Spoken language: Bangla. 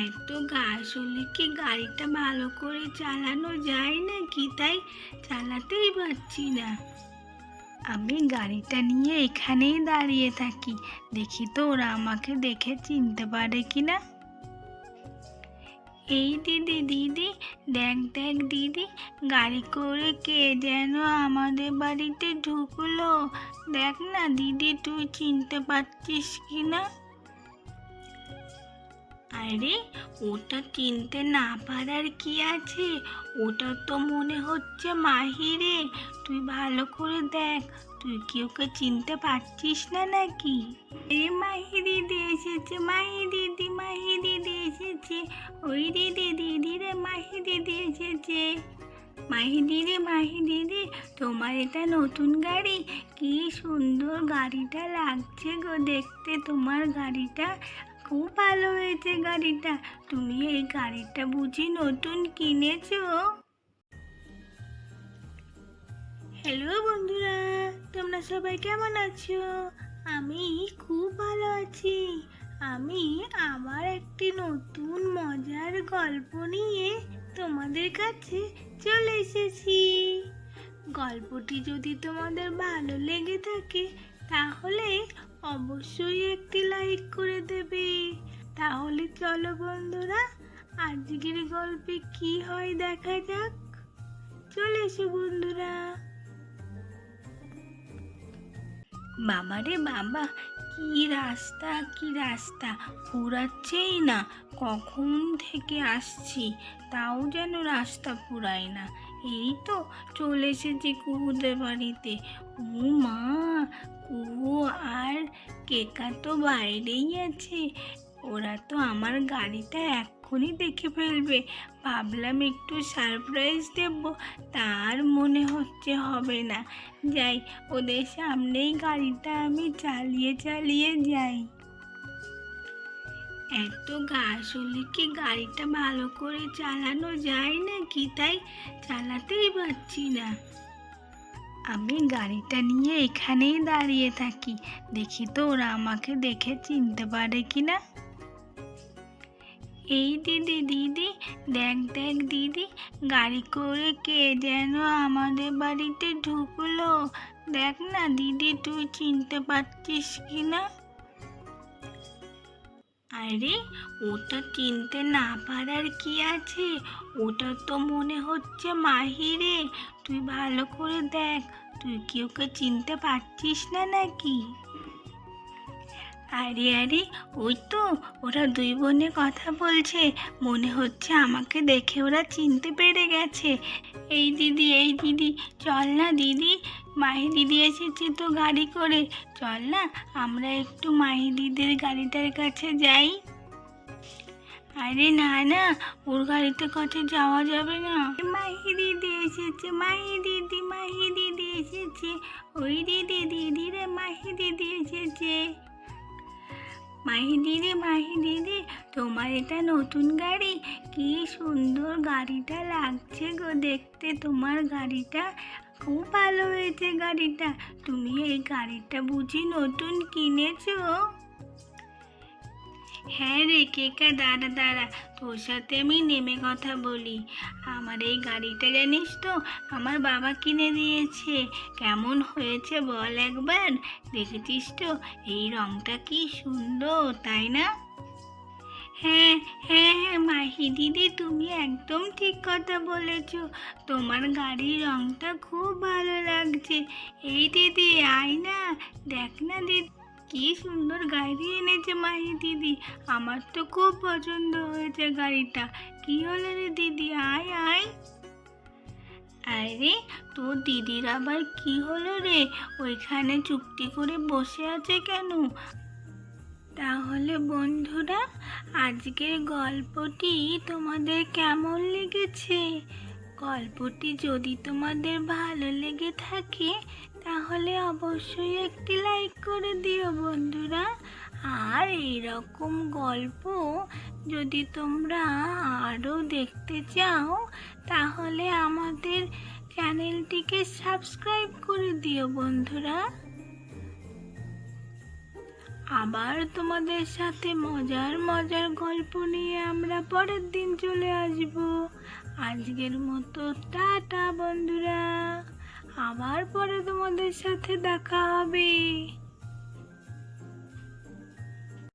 এত ঘাস হলে কি গাড়িটা ভালো করে চালানো যায় নাকি? তাই চালাতেই পারছি না। আমি গাড়িটা নিয়ে এখানেই দাঁড়িয়ে থাকি, দেখি তো ওরা আমাকে দেখে চিনতে পারে কিনা। এই দিদি দিদি, দেখ দেখ দিদি, গাড়ি করে কে যেন আমাদের বাড়িতে ঢুকলো। দেখ না দিদি, তুই চিনতে পারছিস কিনা? আরে, ওটা চিনতে না পারার কি আছে? ওটা তো মনে হচ্ছে মাহি রে। তুই ভালো করে দেখ, তুই কি ওকে চিনতে পারছিস না নাকি? এ মাহি দিদি এসেছে, মাহি দিদি, মাহি দিদি এসেছে। ওই দিদি, দিদি রে, মাহি দিদি এসেছে। মাহি দিদি, মাহি দিদি, তোমার এটা নতুন গাড়ি? কি সুন্দর গাড়িটা লাগছে গো দেখতে। তোমার গাড়িটা খুব ভালো হয়েছে গাড়িটা। তুমি এই গাড়িটা বুঝি নতুন কিনেছো? হ্যালো বন্ধুরা, তোমরা সবাই কেমন আছো? আমি খুব ভালো আছি। আমি আবার একটি নতুন মজার গল্প নিয়ে তোমাদের কাছে চলে এসেছি। গল্পটি যদি তোমাদের ভালো লেগে থাকে তাহলে অবশ্যই একটি লাইক করে দেবে। তাহলে চলো বন্ধুরা, আজকের গল্পে কি হয় দেখা যাক। চলে এসো বন্ধুরা। বাবা রে বাবা, কি রাস্তা কি রাস্তা, ফুরাচ্ছেই না। কখন থেকে আসছি, তাও যেন রাস্তা ফুরায় না। এই তো চলে এসেছি কুহুদের বাড়িতে। ও মা, কুহু আর কেকা তো বাইরেই আছে। ওরা তো আমার গাড়িটা এক্ষুনি দেখে ফেলবে। ভাবলাম একটু সারপ্রাইজ দেব, তার মনে হচ্ছে হবে না। যাই, ওদের সামনেই গাড়িটা আমি চালিয়ে চালিয়ে যাই। এত ঘাস হলে কি গাড়িটা ভালো করে চালানো যায় নাকি? তাই চালাতেই পারছি না। আমি গাড়িটা নিয়ে এখানেই দাঁড়িয়ে থাকি, দেখি তো ওরা আমাকে দেখে চিনতে পারে কিনা। এই দিদি দিদি, দেখ দেখ দিদি, গাড়ি করে কে যেন আমাদের বাড়িতে ঢুকলো। দেখ না দিদি, তুই চিনতে পারছিস কিনা? আরে, ওটা চিনতে না পারার কি আছে? ওটা তো মনে হচ্ছে মাহি রে। তুই ভালো করে দেখ, তুই কি ওকে চিনতে পারছিস না নাকি? আরে আরে, ওই তো ওরা দুই বোনে কথা বলছে। মনে হচ্ছে আমাকে দেখে ওরা চিনতে পেরে গেছে। এই দিদি, এই দিদি, চল না দিদি, মাহি দিদি এসেছে তো গাড়ি করে। চল না, আমরা একটু মাহি দিদির গাড়িটার কাছে যাই। আরে না না, ওর গাড়িতে কাছে যাওয়া যাবে না। মাহি দিদি এসেছে, মাহি দিদি, মাহি দিদি এসেছে। ওই দিদি, দিদি রে, মাহি দিদি এসেছে। মাহি দিদি, মাহি দিদি, তোমার এটা নতুন গাড়ি? কি সুন্দর গাড়িটা লাগছে গো দেখতে। তোমার গাড়িটা খুব ভালো হয়েছে গাড়িটা। তুমি এই গাড়িটা বুঝি নতুন কিনেছো? হ্যাঁ রে কেকা, দাঁড়া দাঁড়া, তোর সাথে আমি নেমে কথা বলি। আমার এই গাড়িটা জানিস তো আমার বাবা কিনে দিয়েছে। কেমন হয়েছে বল একবার? দেখেছিস তো এই রংটা কি সুন্দর, তাই না? হ্যাঁ হ্যাঁ হ্যাঁ মাহি দিদি, তুমি একদম ঠিক কথা বলেছ। তোমার গাড়ির রংটা খুব ভালো লাগছে। এই দিদি আয় না, দেখ না দিদি, কি সুন্দর গাড়ি এনেছে মাহি দিদি। আমার তো খুব পছন্দ হয়েছে গাড়িটা। কি হলো রে দিদি, আয় আয়। আরে, তোর দিদির আবার কি হলো রে? ওইখানে চুপটি করে বসে আছে কেন? তাহলে বন্ধুরা, আজকের গল্পটি তোমাদের কেমন লেগেছে? গল্পটি যদি তোমাদের ভালো লেগে থাকে তাহলে অবশ্যই একটি লাইক করে দিও বন্ধুরা। আর এরকম গল্প যদি তোমরা আরও দেখতে চাও তাহলে আমাদের চ্যানেলটিকে সাবস্ক্রাইব করে দিও বন্ধুরা। আবার তোমাদের সাথে মজার মজার গল্প নিয়ে আমরা পরের দিন চলে আসব। আজকের মতো টাটা বন্ধুরা, আবার পরে তোমাদের সাথে দেখা হবে।